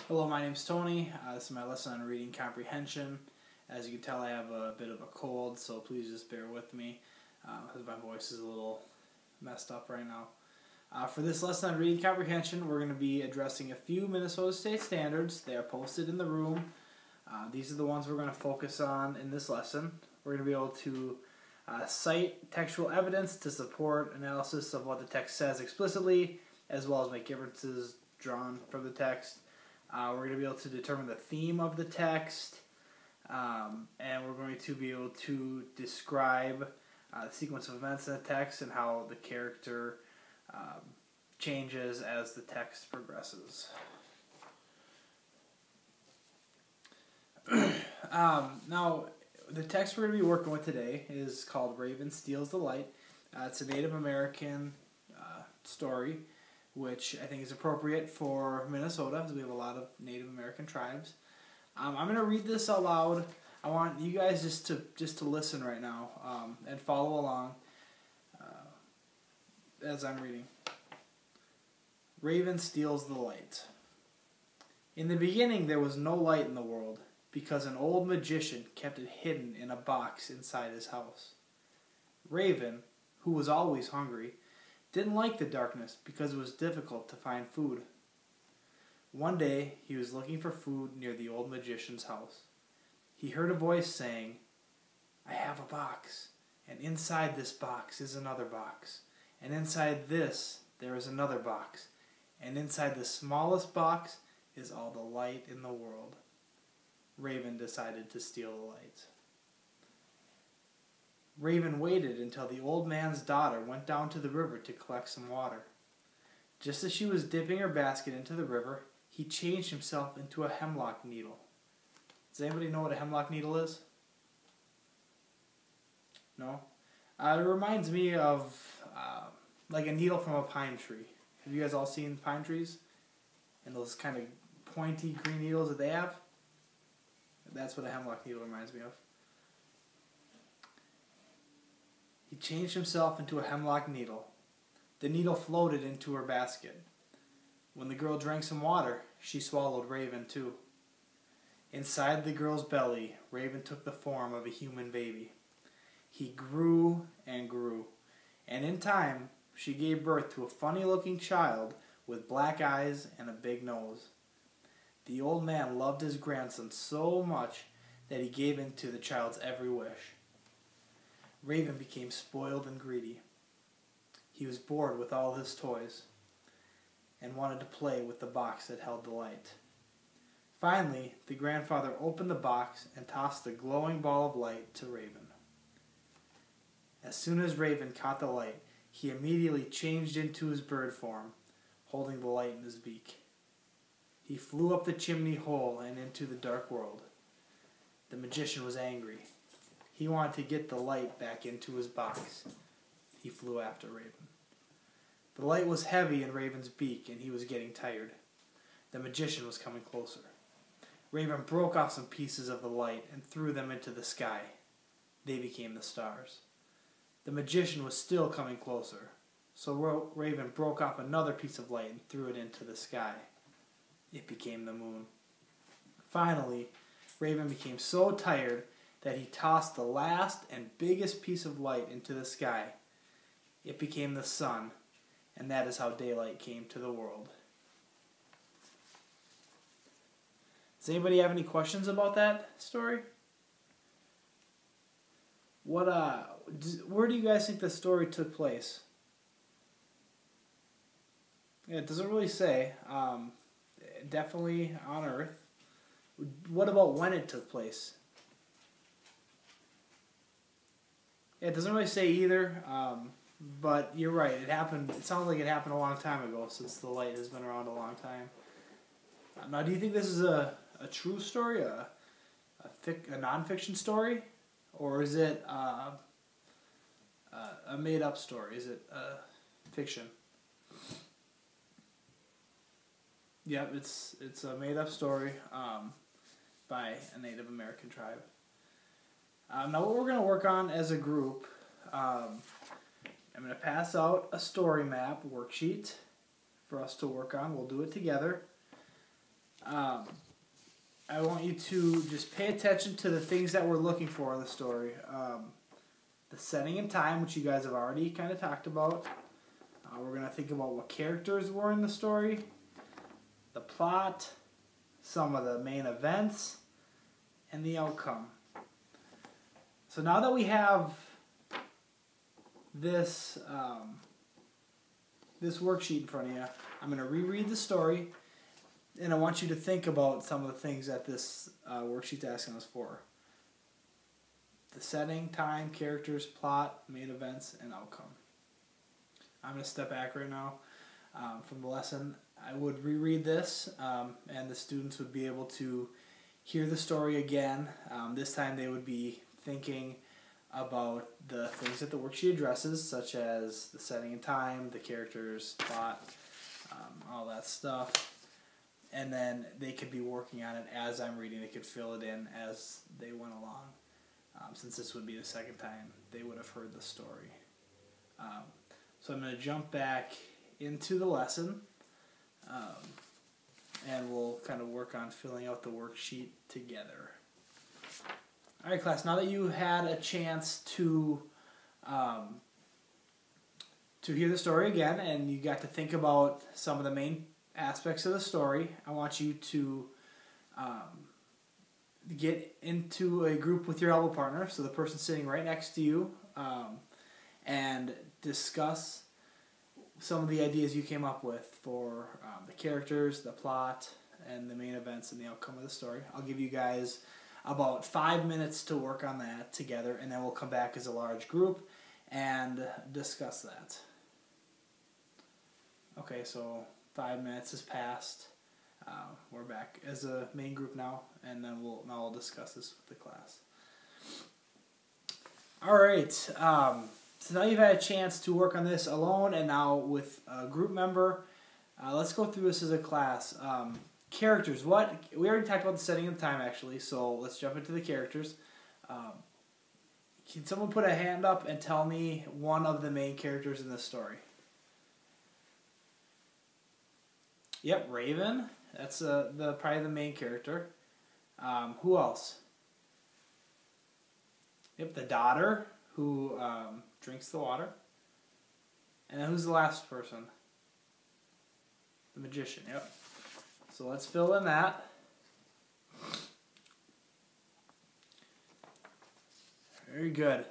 Hello, my name's Tony. This is my lesson on reading comprehension. As you can tell, I have a bit of a cold, so please just bear with me because my voice is a little messed up right now. For this lesson on reading comprehension, we're going to be addressing a few Minnesota State standards. They are posted in the room. These are the ones we're going to focus on in this lesson. We're going to be able to cite textual evidence to support analysis of what the text says explicitly, as well as make inferences drawn from the text. We're going to be able to determine the theme of the text, and we're going to be able to describe the sequence of events in the text and how the character changes as the text progresses. Now, the text we're going to be working with today is called Raven Steals the Light. It's a Native American story, which I think is appropriate for Minnesota, because we have a lot of Native American tribes. I'm going to read this out loud. I want you guys just to listen right now and follow along as I'm reading. Raven steals the light. In the beginning there was no light in the world, because an old magician kept it hidden in a box inside his house. Raven, who was always hungry, didn't like the darkness because it was difficult to find food. One day, he was looking for food near the old magician's house. He heard a voice saying, "I have a box, and inside this box is another box, and inside this there is another box, and inside the smallest box is all the light in the world." Raven decided to steal the light. Raven waited until the old man's daughter went down to the river to collect some water. Just as she was dipping her basket into the river, he changed himself into a hemlock needle. Does anybody know what a hemlock needle is? No? It reminds me of like a needle from a pine tree. Have you guys all seen pine trees? And those kind of pointy green needles that they have? That's what a hemlock needle reminds me of. He changed himself into a hemlock needle. The needle floated into her basket. When the girl drank some water, she swallowed Raven too. Inside the girl's belly, Raven took the form of a human baby. He grew and grew, and in time, she gave birth to a funny-looking child with black eyes and a big nose. The old man loved his grandson so much that he gave in to the child's every wish. Raven became spoiled and greedy. He was bored with all his toys and wanted to play with the box that held the light. Finally, the grandfather opened the box and tossed the glowing ball of light to Raven. As soon as Raven caught the light, he immediately changed into his bird form, holding the light in his beak. He flew up the chimney hole and into the dark world. The magician was angry. He wanted to get the light back into his box. He flew after Raven. The light was heavy in Raven's beak, and he was getting tired. The magician was coming closer. Raven broke off some pieces of the light and threw them into the sky. They became the stars. The magician was still coming closer, so Raven broke off another piece of light and threw it into the sky. It became the moon. Finally, Raven became so tired that he tossed the last and biggest piece of light into the sky. It became the sun, and that is how daylight came to the world. Does anybody have any questions about that story? Where do you guys think the story took place? Yeah, it doesn't really say. Definitely on Earth. What about when it took place? Yeah, it doesn't really say either, but you're right. It happened. It sounds like it happened a long time ago, since the light has been around a long time. Now, do you think this is a true story, a non-fiction story, or is it a made-up story? Is it fiction? Yep, it's a made-up story by a Native American tribe. Now what we're going to work on as a group, I'm going to pass out a story map worksheet for us to work on. We'll do it together. I want you to just pay attention to the things that we're looking for in the story. The setting and time, which you guys have already kind of talked about. We're going to think about what characters were in the story, the plot, some of the main events, and the outcome. So now that we have this this worksheet in front of you, I'm going to reread the story, and I want you to think about some of the things that this worksheet's asking us for. The setting, time, characters, plot, main events, and outcome. I'm going to step back right now from the lesson. I would reread this, and the students would be able to hear the story again. This time they would be thinking about the things that the worksheet addresses, such as the setting and time, the characters, plot, all that stuff. And then they could be working on it as I'm reading. They could fill it in as they went along. Since this would be the second time they would have heard the story. So I'm going to jump back into the lesson, and we'll kind of work on filling out the worksheet together. All right, class, now that you had a chance to hear the story again, and you got to think about some of the main aspects of the story, I want you to get into a group with your elbow partner, so the person sitting right next to you, and discuss some of the ideas you came up with for the characters, the plot, and the main events and the outcome of the story. I'll give you guys about 5 minutes to work on that together, and then we'll come back as a large group and discuss that. Okay, so 5 minutes has passed. We're back as a main group now, and then we'll discuss this with the class. All right. So now you've had a chance to work on this alone, and now with a group member. Let's go through this as a class. Characters. What we already talked about the setting and the time, actually. So let's jump into the characters. Can someone put a hand up and tell me one of the main characters in this story? Yep, Raven. That's probably the main character. Who else? Yep, the daughter who drinks the water. And then who's the last person? The magician, yep. So let's fill in that. Very good.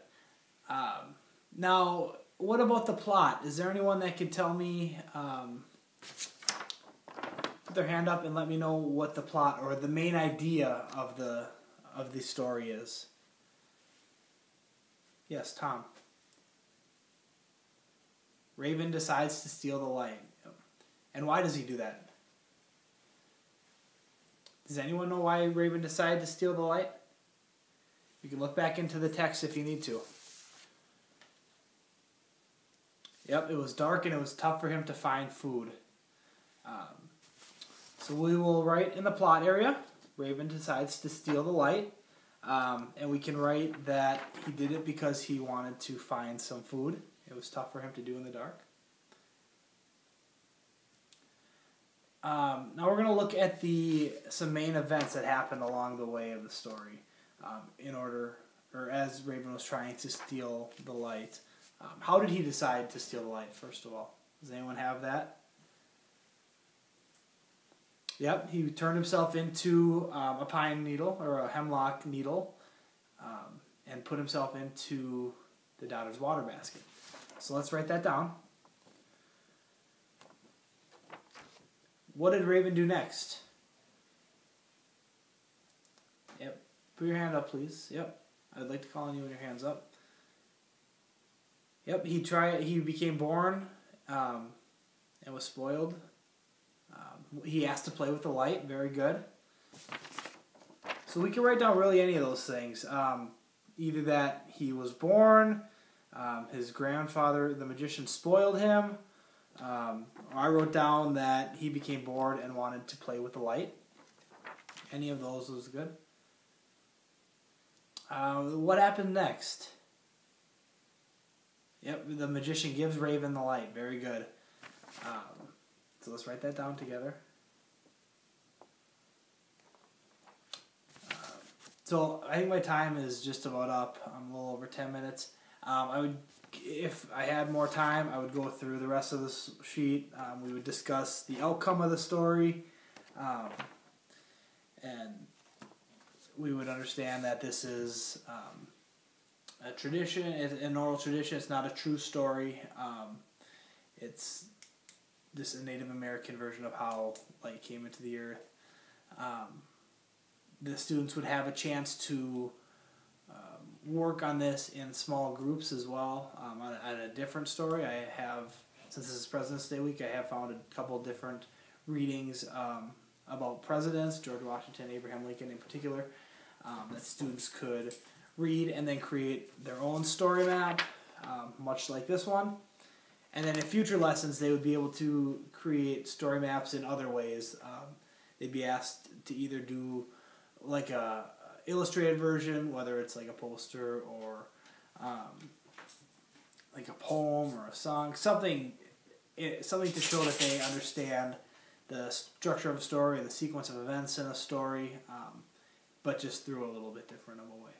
Now, what about the plot? Is there anyone that can tell me... put their hand up and let me know what the plot or the main idea of the story is. Yes, Tom. Raven decides to steal the light. And why does he do that? Does anyone know why Raven decided to steal the light? You can look back into the text if you need to. Yep, it was dark and it was tough for him to find food. So we will write in the plot area, Raven decides to steal the light. And we can write that he did it because he wanted to find some food. It was tough for him to do in the dark. Now we're going to look at some main events that happened along the way of the story, as Raven was trying to steal the light. How did he decide to steal the light, first of all? Does anyone have that? Yep, he turned himself into a pine needle, or a hemlock needle, and put himself into the daughter's water basket. So let's write that down. What did Raven do next? Yep, put your hand up, please. Yep, I'd like to call on you when your hand's up. Yep, he became born and was spoiled. He asked to play with the light. Very good. So we can write down really any of those things. Either that he was born, his grandfather, the magician, spoiled him. I wrote down that he became bored and wanted to play with the light. Any of those was good. What happened next? Yep, the magician gives Raven the light. Very good. So let's write that down together. So I think my time is just about up. I'm a little over 10 minutes. If I had more time, I would go through the rest of this sheet. We would discuss the outcome of the story, and we would understand that this is a tradition, an oral tradition. It's not a true story. It's this a Native American version of how light came into the earth. The students would have a chance to work on this in small groups as well, on a different story. I have, since this is President's Day week, I have found a couple different readings about presidents, George Washington, Abraham Lincoln in particular, that students could read and then create their own story map, much like this one. And then in future lessons, they would be able to create story maps in other ways. They'd be asked to either do like a illustrated version, whether it's like a poster or like a poem or a song, something to show that they understand the structure of a story, the sequence of events in a story, but just through a little bit different of a way.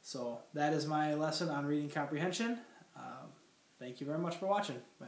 So that is my lesson on reading comprehension. Thank you very much for watching. Bye.